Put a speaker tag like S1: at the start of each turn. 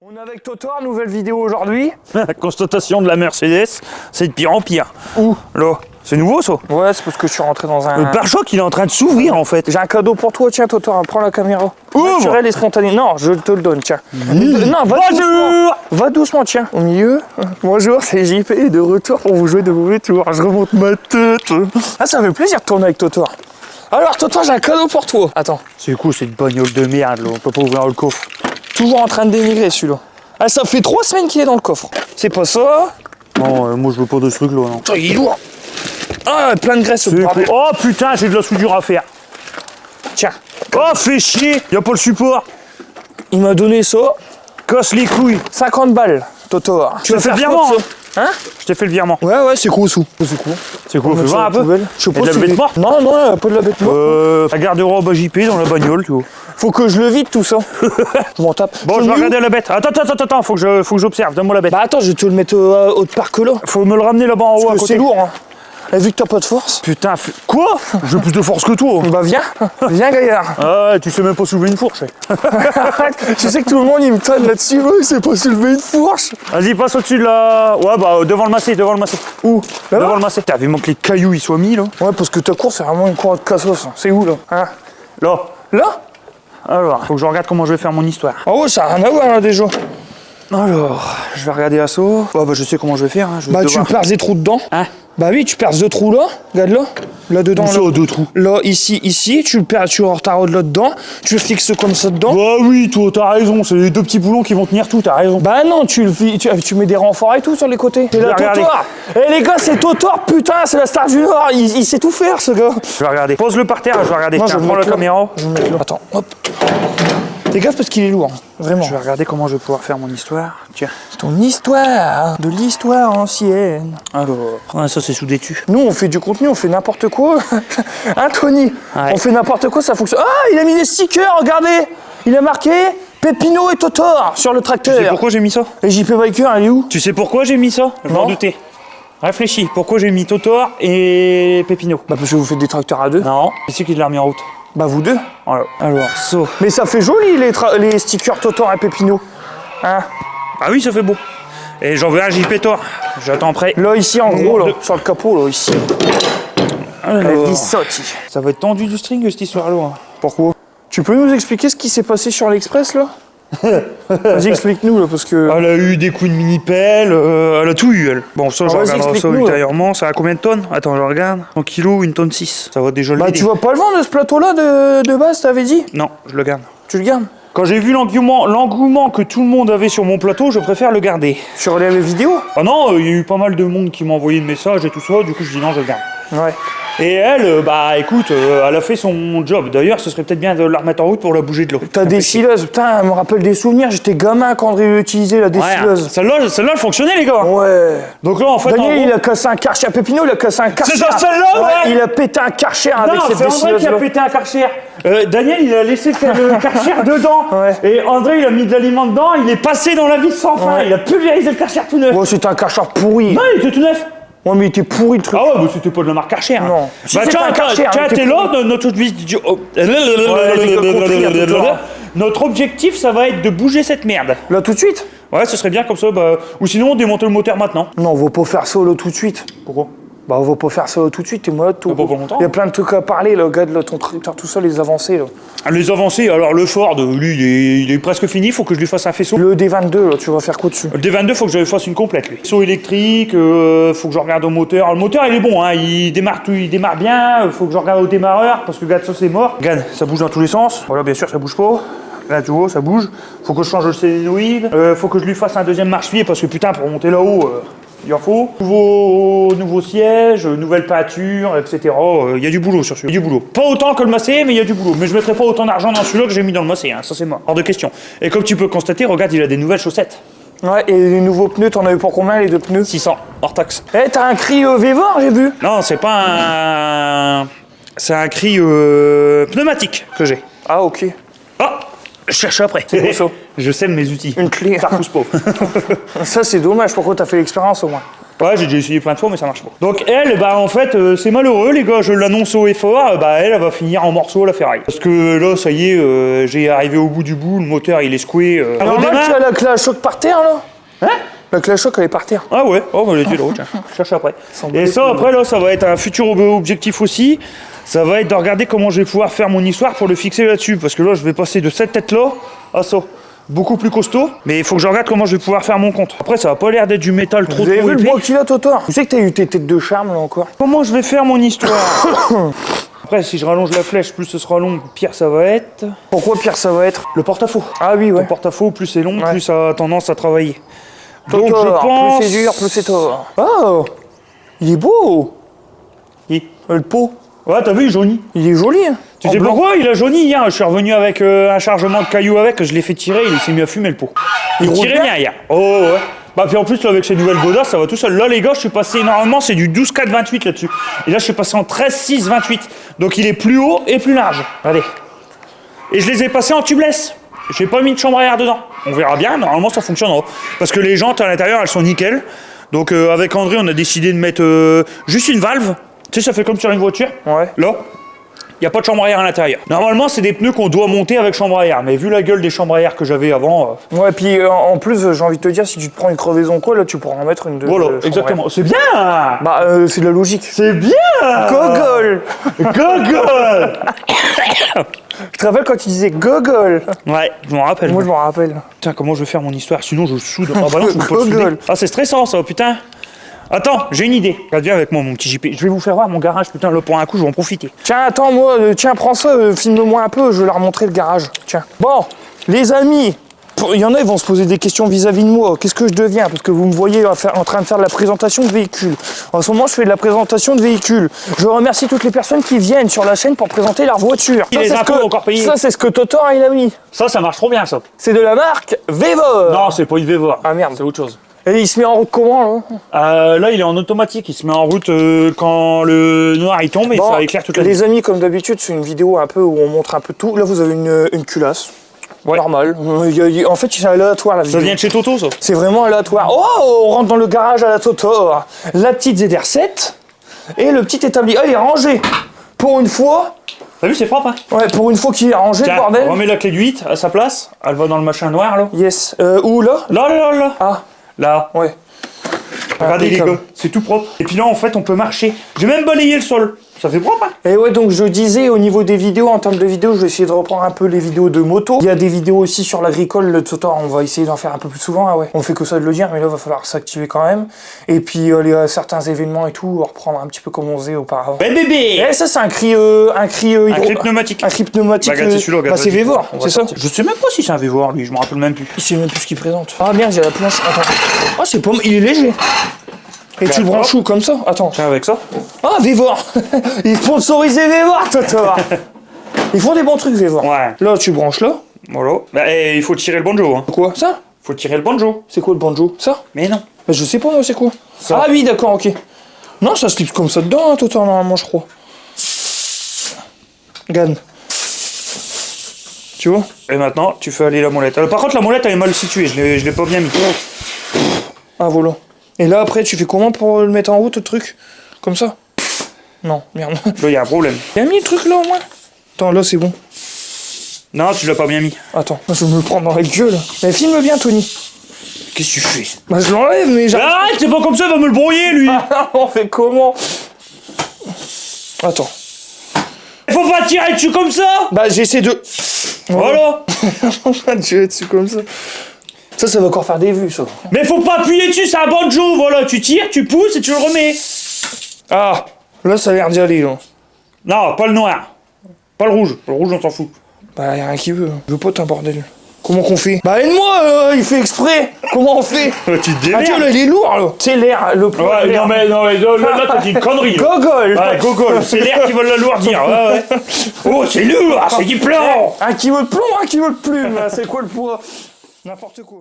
S1: On est avec Totor, nouvelle vidéo aujourd'hui.
S2: La constatation de la Mercedes, c'est de pire en pire.
S1: Où?
S2: Là, c'est nouveau ça.
S1: Ouais, c'est parce que je suis rentré dans un...
S2: Le pare-choc, il est en train de s'ouvrir en fait.
S1: J'ai un cadeau pour toi, tiens Totor, prends la caméra.
S2: Ouvre.
S1: Naturel et spontané. Non, je te le donne, tiens. Non, va doucement. Va doucement, tiens. Au milieu. Bonjour, c'est JP de retour pour vous jouer de mauvais tours. Je remonte ma tête. Ah, ça me fait plaisir de tourner avec Totor. Alors Totor, j'ai un cadeau pour toi. Attends.
S2: C'est cool, c'est une bagnole de merde là, on peut pas ouvrir le coffre.
S1: Toujours en train de dénigrer celui-là. Ah, ça fait 3 semaines qu'il est dans le coffre. C'est pas ça.
S2: Non, moi je veux pas de ce truc là, non.
S1: Putain, il est lourd. Ah, plein de graisse, ce bordel.
S2: Oh putain, j'ai de la soudure à faire.
S1: Tiens.
S2: Oh, fais chier, y a pas le support.
S1: Il m'a donné ça.
S2: Casse les couilles.
S1: 50 balles, Totor.
S2: Tu as fait le virement,
S1: hein?
S2: Je t'ai fait le virement.
S1: Ouais, c'est gros sous. C'est cool.
S2: C'est cool,
S1: On
S2: fais
S1: met ça
S2: voir
S1: à
S2: un
S1: la
S2: peu.
S1: poubelle. Je sais
S2: Y a
S1: pas
S2: de
S1: si
S2: la bête morte.
S1: Non, il y a pas de la bête morte.
S2: La garde-robe à JP dans la bagnole, tu vois.
S1: Faut que je le vide tout ça. Je m'en tape.
S2: Bon, je vais regarder la bête. Attends, faut que j'observe, donne-moi la bête.
S1: Bah attends, je vais te le mettre au parc là.
S2: Faut me le ramener là-bas en haut à
S1: Parce que
S2: côté.
S1: c'est lourd, hein. Et vu que t'as pas de force.
S2: Putain, quoi? J'ai plus de force que toi.
S1: Bah viens, viens gaillard.
S2: Ah ouais, tu sais même pas soulever une fourche.
S1: Tu sais que tout le monde il me tonne là-dessus, ouais, il sait pas soulever une fourche.
S2: Vas-y, passe au-dessus de la... Ouais, bah devant le massé.
S1: Où? Là-bas?
S2: Devant le massé. T'as vu que les cailloux ils soient mis là?
S1: Ouais, parce que ta course c'est vraiment une course de cassos. C'est où là? Hein?
S2: Là.
S1: Là?
S2: Alors, faut que je regarde comment je vais faire mon histoire.
S1: Ah ouais, ça a rien à voir là déjà.
S2: Alors, je vais regarder l'assaut. Ouais, bah je sais comment je vais faire. Hein. Je vais
S1: Bah
S2: devoir...
S1: tu perces des trous dedans.
S2: Hein?
S1: Bah oui, tu perces 2 trous là. Regarde là. Là dedans.
S2: Où ça,
S1: là.
S2: 2 trous?
S1: Là, ici, tu le perds, tu retardes là dedans, tu le fixes comme ça dedans.
S2: Bah oui, toi, t'as raison. C'est les 2 petits boulons qui vont tenir tout, t'as raison.
S1: Bah non, tu mets des renforts et tout sur les côtés. C'est la
S2: regarder.
S1: Totor. Eh les gars, c'est Totor, putain, c'est la star du Nord. Il sait tout faire, ce gars.
S2: Je vais regarder. Pose-le par terre, je vais regarder.
S1: Non,
S2: Tiens,
S1: je vais
S2: prends
S1: le
S2: la
S1: mettre là.
S2: caméra.
S1: Je vais le mettre là. Attends, hop. Fais gaffe parce qu'il est lourd, vraiment.
S2: Je vais regarder comment je vais pouvoir faire mon histoire. Tiens.
S1: Ton histoire, de l'histoire ancienne.
S2: Alors, ouais, ça c'est sous-détu.
S1: Nous, on fait du contenu, on fait n'importe quoi. Hein, Tony?
S2: Ouais.
S1: On fait n'importe quoi, ça fonctionne. Ah, il a mis des stickers, regardez. Il a marqué Pépino et Totor sur le
S2: Tu sais
S1: tracteur.
S2: pourquoi j'ai mis ça?
S1: Et JP Biker, elle est où?
S2: Tu sais pourquoi j'ai mis ça? Je m'en
S1: Non.
S2: doutais. Réfléchis, pourquoi j'ai mis Totor et Pépino?
S1: Bah parce que vous faites des tracteurs à 2.
S2: Non, c'est qui l'a remis en route?
S1: Bah vous 2.
S2: Alors, ça.
S1: Mais ça fait joli les stickers Totor et Pépino. Hein?
S2: Ah oui, ça fait beau. Et j'en veux un JP Tor. J'attends prêt.
S1: Là ici en gros là,
S2: Deux.
S1: sur le capot là ici.
S2: Alors,
S1: La vis saute.
S2: ça va être tendu du string cette histoire-là. Hein.
S1: Pourquoi? Tu peux nous expliquer ce qui s'est passé sur l'Express là? Vas-y explique-nous là parce que.
S2: Elle a eu des coups de mini-pelle, elle a tout eu elle. Bon, ça, je
S1: vas-y,
S2: regarderai ça
S1: explique-nous,
S2: ultérieurement. Ça a combien de tonnes? Attends, je regarde. 1 kg, 1 tonne 6. Ça va déjà le
S1: Bah
S2: vider.
S1: tu vas pas le vendre ce plateau là de base, t'avais dit?
S2: Non, je le garde.
S1: Tu le gardes?
S2: Quand j'ai vu l'engouement que tout le monde avait sur mon plateau, je préfère le garder.
S1: Sur les vidéos?
S2: Ah non, il y a eu pas mal de monde qui m'a envoyé des messages et tout ça, du coup je dis non, je le garde.
S1: Ouais.
S2: Et elle, bah écoute, elle a fait son job. D'ailleurs, ce serait peut-être bien de la remettre en route pour la bouger de l'eau.
S1: T'as des sileuses, putain, elle me rappelle des souvenirs, j'étais gamin quand André l'utilisait la
S2: Ouais,
S1: décileuse.
S2: celle-là, elle fonctionnait les gars.
S1: Ouais.
S2: Donc là, en fait,
S1: Daniel,
S2: en gros,
S1: il a cassé un karcher. Pépino, il a cassé un karcher.
S2: C'est dans celle-là, ouais.
S1: Il a pété un karcher avec
S2: non,
S1: cette
S2: c'est André
S1: décileuse.
S2: qui a pété un karcher. Daniel, il a laissé le karcher dedans.
S1: Ouais.
S2: Et André, il a mis de l'aliment dedans, il est passé dans la vis sans fin.
S1: Ouais.
S2: Il a pulvérisé le karcher tout neuf.
S1: Ouais, c'était un karcher pourri.
S2: Non, il était tout neuf.
S1: Ouais, mais il était pourri le truc.
S2: Ah ouais, mais c'était pas de la marque Karcher. Hein.
S1: Non. Si,
S2: Bah
S1: c'était
S2: tiens,
S1: un Karcher,
S2: tiens,
S1: hein,
S2: t'es
S1: t'es
S2: là, notre objectif. Notre objectif, ça va être de bouger cette merde.
S1: Là, tout de suite?
S2: Ouais, ce serait bien comme ça. Bah... Ou sinon, on démonte le moteur maintenant.
S1: Non, on va pas faire ça là tout de suite.
S2: Pourquoi?
S1: Bah, on va pas faire ça là tout de suite, t'es malade, tout.
S2: Pas pour longtemps.
S1: Il y a plein de trucs à parler, là. Regarde, là, ton tracteur, tout ça, les avancées, là.
S2: Les avancées, alors le Ford, lui, il est presque fini. Faut que je lui fasse un faisceau.
S1: Le D22, là, tu vas faire quoi dessus?
S2: Le D22, faut que je lui fasse une complète, lui. Faisceau électrique, faut que je regarde au moteur. Le moteur, il est bon, hein. Il démarre bien. Faut que je regarde au démarreur, parce que regarde, ça, c'est mort. Regarde, ça bouge dans tous les sens. Voilà, bien sûr, ça bouge pas. Là, tu vois, ça bouge. Faut que je change le solénoïde. Faut que je lui fasse un deuxième marche-pied, parce que putain, pour monter là-haut, il en faut. Nouveau siège, nouvelle peinture, etc. Il y a du boulot sur celui-là. Il y a du boulot. Pas autant que le Massé, mais il y a du boulot. Mais je mettrai pas autant d'argent dans celui-là que j'ai mis dans le Massé, hein. Ça, c'est mort. Hors de question. Et comme tu peux constater, regarde, il a des nouvelles chaussettes.
S1: Ouais, et les nouveaux pneus, t'en as eu pour combien, les 2 pneus?
S2: 600, hors taxe.
S1: Eh, t'as un cri Vévor, j'ai vu.
S2: Non, c'est pas un... C'est un cri pneumatique que j'ai.
S1: Ah, ok.
S2: Ah, je cherche après.
S1: C'est quoi ça?
S2: Je sème mes outils.
S1: Une clé.
S2: Ça repousse pas.
S1: Ça, c'est dommage. Pourquoi t'as fait l'expérience, au moins?
S2: Ouais, j'ai déjà essayé plein de fois, mais ça marche pas. Donc elle, bah en fait, c'est malheureux, les gars, je l'annonce haut et fort, bah elle va finir en morceaux la ferraille. Parce que là, ça y est, j'ai arrivé au bout du bout, le moteur il est secoué.
S1: Alors là, tu as la clé à choc par terre, là?
S2: Hein?
S1: La clé à choc, elle est par terre.
S2: Ah ouais, oh bah elle était là, tiens, je cherche après. Et ça, après, là, ça va être un futur objectif aussi. Ça va être de regarder comment je vais pouvoir faire mon histoire pour le fixer là-dessus. Parce que là, je vais passer de cette tête-là à ça. Beaucoup plus costaud, mais il faut que je regarde comment je vais pouvoir faire mon compte. Après, ça va pas l'air d'être du métal trop
S1: Vous avez vu le
S2: épais.
S1: bois qu'il a, Totor? Tu sais que t'as eu tes têtes de charme, là, encore?
S2: Comment je vais faire mon histoire? Après, si je rallonge la flèche, plus ce sera long, pire ça va être.
S1: Pourquoi pire ça va être?
S2: Le porte-à-faux.
S1: Ah oui, ouais.
S2: Le porte-à-faux, plus c'est long,
S1: Ouais.
S2: plus ça a tendance à travailler. Donc
S1: Totor,
S2: je pense...
S1: plus c'est dur, plus c'est tort. Oh, il est beau, le pot.
S2: Ouais, t'as vu, il jaunit.
S1: Il est joli, hein.
S2: Tu
S1: En
S2: sais
S1: blanc.
S2: pourquoi il a jauni hier? Je suis revenu avec un chargement de cailloux avec, je l'ai fait tirer, il s'est mis à fumer le pot. Il
S1: roule
S2: tirait
S1: bien
S2: bien hier. Oh ouais. Bah puis en plus là, avec ces nouvelles godasses, ça va tout seul. Là les gars, je suis passé normalement c'est du 12,4,28 là-dessus. Et là je suis passé en 13,6,28. Donc il est plus haut et plus large. Regardez. Et je les ai passés en tubeless. J'ai pas mis de chambre à air dedans. On verra bien, normalement ça fonctionnera. Parce que les jantes à l'intérieur elles sont nickel. Donc avec André on a décidé de mettre juste une valve. Tu sais, ça fait comme sur une voiture.
S1: Ouais.
S2: Là, il n'y a pas de chambre à air à l'intérieur. Normalement, c'est des pneus qu'on doit monter avec chambre à air. Mais vu la gueule des chambres à air que j'avais avant...
S1: Ouais, puis en plus, j'ai envie de te dire, si tu te prends une crevaison quoi, là, tu pourras en mettre une de.
S2: Voilà,
S1: chambre
S2: exactement. C'est bien.
S1: à air. Bah, c'est de la logique.
S2: C'est bien.
S1: Gogol.
S2: Gogol.
S1: Je te rappelle quand tu disais gogol?
S2: Ouais, je m'en rappelle.
S1: Moi, je m'en rappelle.
S2: Putain, comment je vais faire mon histoire? Sinon, je soude. Ah bah non, je peux pas le souder.
S1: Gogol.
S2: Ah, c'est stressant, ça, putain. Attends, j'ai une idée. Regarde, viens avec moi, mon petit JP. Je vais vous faire voir mon garage, putain, là, pour un coup, je vais en profiter.
S1: Tiens, attends, moi, tiens, prends ça, filme-moi un peu, je vais leur montrer le garage. Tiens. Bon, les amis, il y en a, ils vont se poser des questions vis-à-vis de moi. Qu'est-ce que je deviens? Parce que vous me voyez en train de faire de la présentation de véhicules. En ce moment, je fais de la présentation de véhicules. Je remercie toutes les personnes qui viennent sur la chaîne pour présenter leur voiture.
S2: Et les impôts encore payés.
S1: Ça, c'est ce que Totor, il a mis.
S2: Ça marche trop bien, ça.
S1: C'est de la marque Vevor.
S2: Non, c'est pas une Vevor.
S1: Ah merde.
S2: C'est autre chose.
S1: Et il se met en route comment, là?
S2: Là, il est en automatique. Il se met en route quand le noir il tombe et
S1: Bon,
S2: ça éclaire toute la nuit.
S1: les amis, comme d'habitude, c'est une vidéo un peu où on montre un peu tout. Là, vous avez une culasse.
S2: Ouais.
S1: Normal. En fait, c'est aléatoire, la vidéo.
S2: Ça vient de chez Toto, ça.
S1: C'est vraiment aléatoire. Oh, on rentre dans le garage à la Totor. La petite ZR7 et le petit établi. Ah, il est rangé. Pour une fois.
S2: T'as vu, c'est propre, hein?
S1: Ouais, pour une fois qu'il est rangé, le
S2: Tiens,
S1: bordel.
S2: on remet la clé du 8 à sa place. Elle va dans le machin noir, là.
S1: Yes. Où, là?
S2: Là.
S1: Ah,
S2: Là.
S1: ouais.
S2: Regardez, les
S1: Impeccable.
S2: gars, c'est tout propre. Et puis là, en fait, on peut marcher. J'ai même balayé le sol. Ça fait propre, hein?
S1: Et ouais, donc je disais au niveau des vidéos, en termes de vidéos, je vais essayer de reprendre un peu les vidéos de moto. Il y a des vidéos aussi sur l'agricole, le Totor, on va essayer d'en faire un peu plus souvent. Ah ouais, on fait que ça de le dire, mais là, il va falloir s'activer quand même. Et puis, certains événements et tout, reprendre un petit peu comme on faisait auparavant.
S2: Ben bébé!
S1: Et ça, c'est un cri
S2: Un cri pneumatique.
S1: Un cri pneumatique.
S2: Bah, regarde, c'est celui-là, regarde,
S1: c'est
S2: vas-y.
S1: Vevor,
S2: On va
S1: c'est ça?
S2: sortir. Je sais même pas si c'est un Vevor, lui, je me rappelle même plus.
S1: Il sait même plus ce qu'il présente. Ah merde, il y a la planche. Attends. Ah, c'est pas... Il est léger. Et tu le branches où comme ça? Attends.
S2: Tiens, avec ça.
S1: Ah, Vevor. Ils sponsorisent Vevor, Totor. Ils font des bons trucs, Vevor.
S2: Ouais.
S1: Là, tu branches là.
S2: Voilà. Bah, il faut tirer le banjo, hein.
S1: Quoi? Ça?
S2: Faut tirer le banjo.
S1: C'est quoi le banjo? Ça?
S2: Mais non.
S1: Bah, je sais pas, moi, c'est quoi?
S2: Ça.
S1: Ah oui, d'accord, ok. Non, ça se clip comme ça dedans, hein, Totor, normalement, je crois. Gagne. Tu vois?
S2: Et maintenant, tu fais aller la molette. Par contre, la molette, elle est mal située. Je l'ai pas bien mis.
S1: Ah, voilà. Et là, après, tu fais comment pour le mettre en route, le truc? Comme ça? Non, merde.
S2: Là, il y a un problème.
S1: T'as mis le truc là au moins? Attends, là c'est bon.
S2: Non, tu l'as pas bien mis.
S1: Attends, je vais me le prendre dans la gueule. Mais filme bien, Tony.
S2: Qu'est-ce que tu fais?
S1: Bah, je l'enlève, mais j'arrive.
S2: Arrête, c'est pas comme ça, il va me le brouiller, lui.
S1: On fait comment? Attends.
S2: Faut pas tirer dessus comme ça.
S1: Bah, j'essaie de.
S2: Voilà.
S1: On va tirer dessus comme ça. Ça va encore faire des vues, ça.
S2: Mais faut pas appuyer dessus, c'est un banjo, voilà. Tu tires, tu pousses et tu le remets.
S1: Ah, là, ça a l'air d'y aller, là.
S2: Non, pas le noir. Pas le rouge. Le rouge, on s'en fout.
S1: Bah, y'a rien qui veut. Je veux pas un bordel. Comment qu'on fait? Bah, aide-moi, il fait exprès. Comment on fait?
S2: Tu te
S1: Ah, tiens, là, il est lourd, là. C'est l'air, le poids.
S2: Ouais,
S1: l'air.
S2: non mais là t'as dit une connerie. Là.
S1: Gogol.
S2: Ouais, gogol, c'est l'air qui va l'alourdir. Ouais. Oh, c'est lourd, c'est du plomb.
S1: Un kilo de plomb, un kilo de plume. C'est quoi le poids? N'importe quoi.